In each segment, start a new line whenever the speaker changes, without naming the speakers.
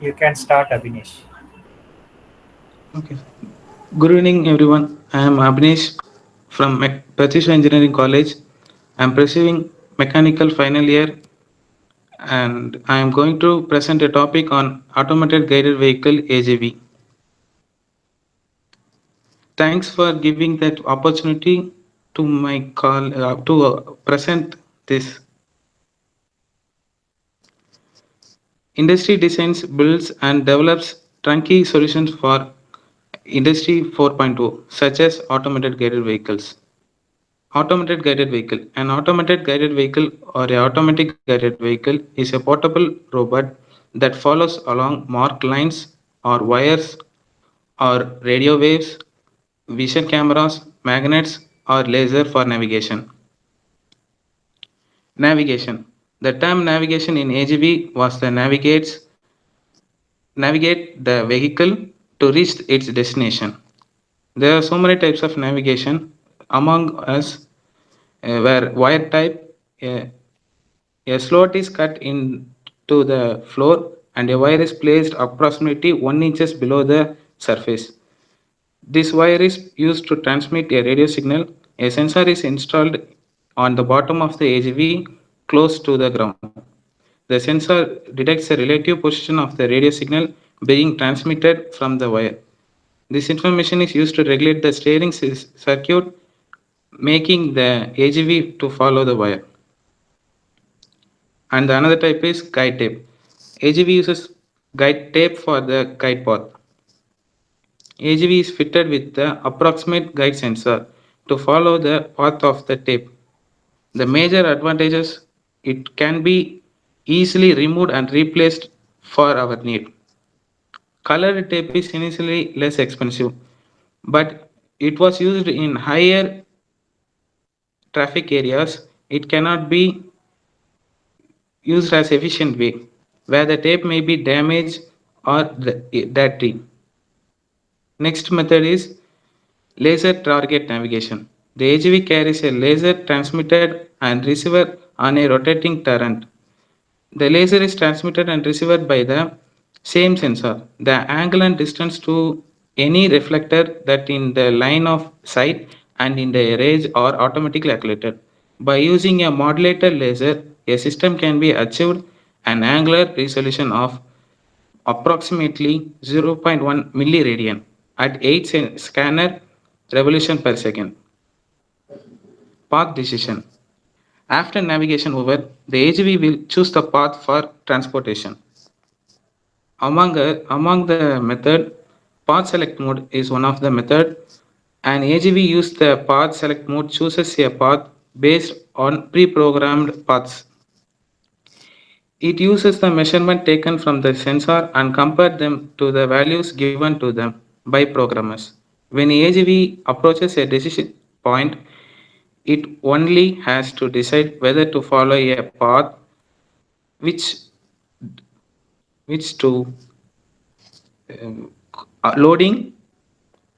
You can start, Abhinesh.
Okay. Good evening, everyone. I am Abhinesh from Precision Engineering College. I am pursuing mechanical final year, and I am going to present a topic on automated guided vehicle AGV. Thanks for giving that opportunity to my call to present this. Industry designs, builds, and develops turnkey solutions for Industry 4.0, such as automated guided vehicles. Automated guided vehicle. An automated guided vehicle or a automatic guided vehicle is a portable robot that follows along marked lines or wires or radio waves, vision cameras, magnets, or laser for navigation. Navigation. The term navigation in AGV was the navigate the vehicle to reach its destination. There are so many types of navigation among us where wire type a slot is cut into the floor and a wire is placed approximately 1 inches below the surface. This wire is used to transmit a radio signal. A sensor is installed on the bottom of the AGV close to the ground. The sensor detects the relative position of the radio signal being transmitted from the wire. This information is used to regulate the steering circuit, making the AGV to follow the wire. And the another type is guide tape. AGV uses guide tape for the guide path. AGV is fitted with the approximate guide sensor to follow the path of the tape. The major advantages it can be easily removed and replaced for our need. Colored tape is initially less expensive, but it was used in higher traffic areas. It cannot be used as efficient way, where the tape may be damaged or dirty. Next method is laser target navigation. The AGV carries a laser transmitter and receiver on a rotating turret. The laser is transmitted and received by the same sensor. The angle and distance to any reflector that in the line of sight and in the range are automatically calculated. By using a modulator laser, a system can be achieved an angular resolution of approximately 0.1 milliradian at 8 scanner revolution per second. Path decision. After navigation over, the AGV will choose the path for transportation. Among the method, path select mode is one of the method. An AGV use the path select mode chooses a path based on pre-programmed paths. It uses the measurement taken from the sensor and compare them to the values given to them by programmers. When AGV approaches a decision point, it only has to decide whether to follow a path which to um, loading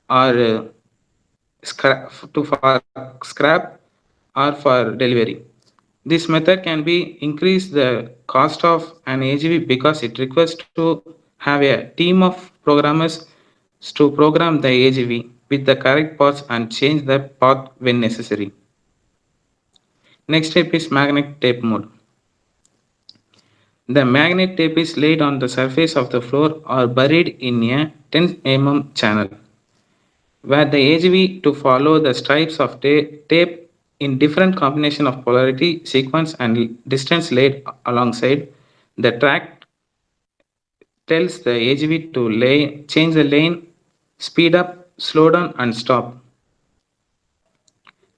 or scrap or for delivery. This method can be increase the cost of an AGV because it requires to have a team of programmers to program the AGV with the correct paths and change the path when necessary. Next step is magnet tape mode. The magnet tape is laid on the surface of the floor or buried in a 10 channel, where the AGV to follow the stripes of tape in different combination of polarity, sequence, and distance laid alongside. The track tells the AGV to change the lane, speed up, slow down, and stop.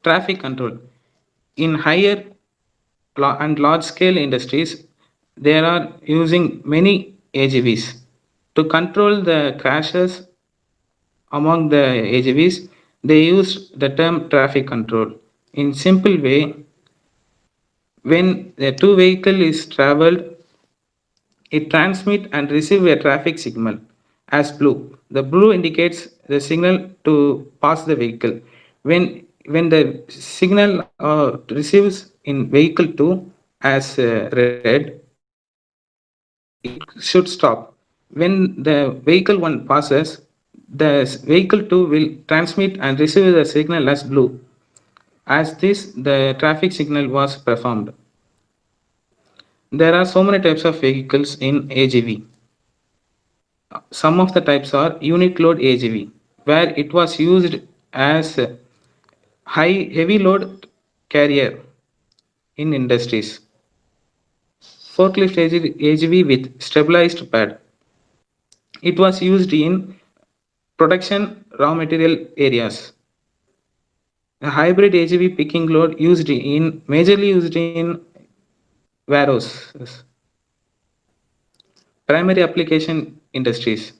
Traffic control. In higher and large scale industries, they are using many AGVs to control the crashes among the AGVs. They use the term traffic control. In simple way, when the two vehicle is traveled, it transmit and receive a traffic signal as blue. The blue indicates the signal to pass the vehicle. When the signal receives in vehicle 2 as red, it should stop. When the vehicle 1 passes, the vehicle 2 will transmit and receive the signal as blue. As this, the traffic signal was performed. There are so many types of vehicles in AGV. Some of the types are unit load AGV, where it was used as a heavy load carrier in industries. Forklift AGV with stabilized pad. It was used in production raw material areas. A hybrid AGV picking load used in majorly used in warehouses. Primary application industries.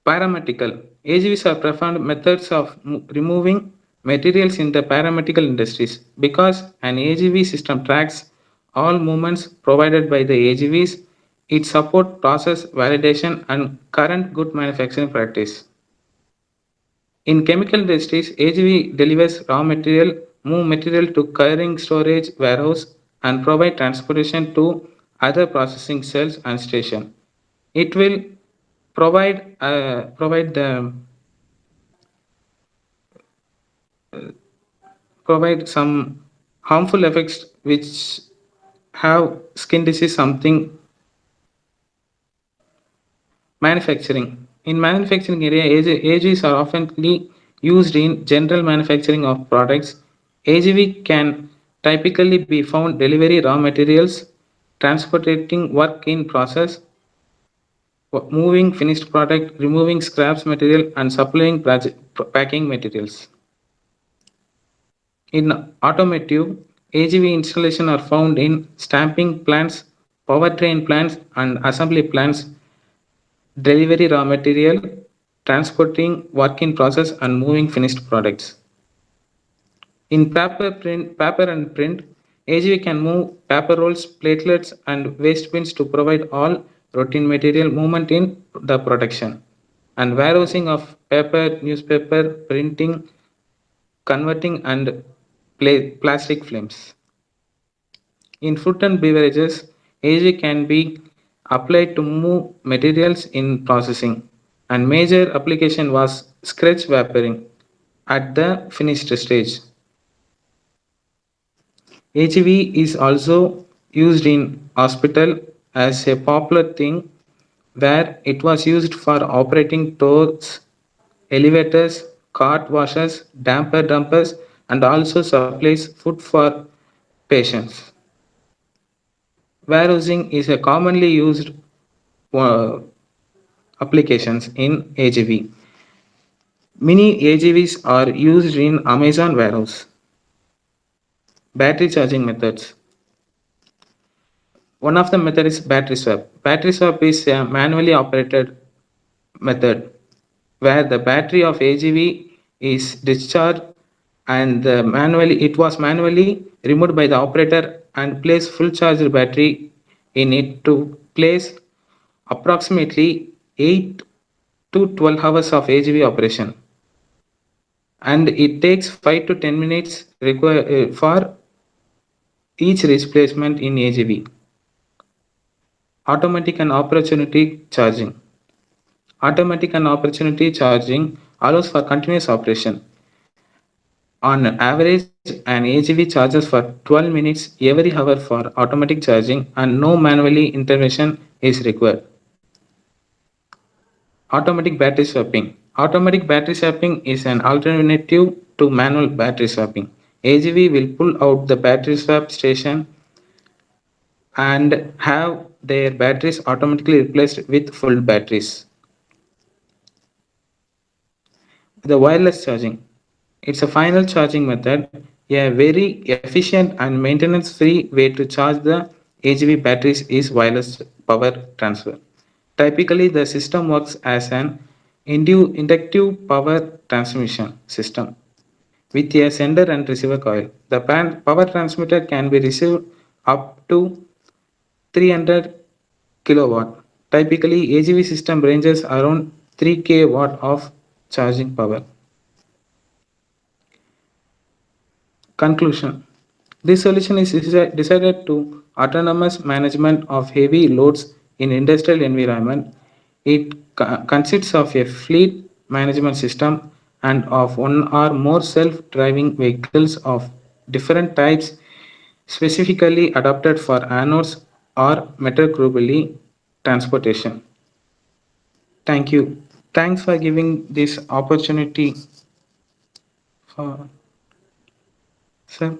Paramedical. AGVs are preferred methods of removing materials in the paramedical industries because an AGV system tracks all movements provided by the AGVs. It supports process validation and current good manufacturing practice. In chemical industries, AGV delivers raw material, move material to curing storage warehouse, and provide transportation to other processing cells and station. It will provide some harmful effects which have skin disease something. Manufacturing. In manufacturing area, AGVs are oftenly used in general manufacturing of products. AGV can typically be found delivery raw materials, transporting work in process, moving finished product, removing scraps material, and supplying packing materials. In automotive, AGV installation are found in stamping plants, powertrain plants, and assembly plants, delivery raw material, transporting work in process, and moving finished products. In paper and print, AGV can move paper rolls, platelets, and waste bins to provide all routine material movement in the production. And warehousing of paper, newspaper, printing, converting, and plastic films. In food and beverages, AG can be applied to move materials in processing, and major application was scratch vaporing at the finished stage. HV is also used in hospital as a popular thing where it was used for operating doors, elevators, cart washers, damper dumpers, and also supplies food for patients. Warehousing is a commonly used uh, applications in AGV. Many AGVs are used in Amazon warehouse. Battery charging methods. One of the method is battery swap. Battery swap is a manually operated method where the battery of AGV is discharged and it was manually removed by the operator and place full charged battery in it to place approximately 8 to 12 hours of AGV operation, and it takes 5 to 10 minutes for each replacement in AGV. Automatic and opportunity charging. Automatic and opportunity charging allows for continuous operation. On average, an AGV charges for 12 minutes every hour for automatic charging and no manually intervention is required. Automatic battery swapping. Automatic battery swapping is an alternative to manual battery swapping. AGV will pull out the battery swap station and have their batteries automatically replaced with full batteries. The wireless charging. It's a final charging method, a very efficient and maintenance free way to charge the AGV batteries is wireless power transfer. Typically, the system works as an inductive power transmission system with a sender and receiver coil. The power transmitter can be received up to 300 kilowatt. Typically, AGV system ranges around 3 kW of charging power. Conclusion. This solution is decided to autonomous management of heavy loads in industrial environment. It consists of a fleet management system and of one or more self-driving vehicles of different types specifically adapted for anodes or metacribbly transportation. Thank you. Thanks for giving this opportunity for sir.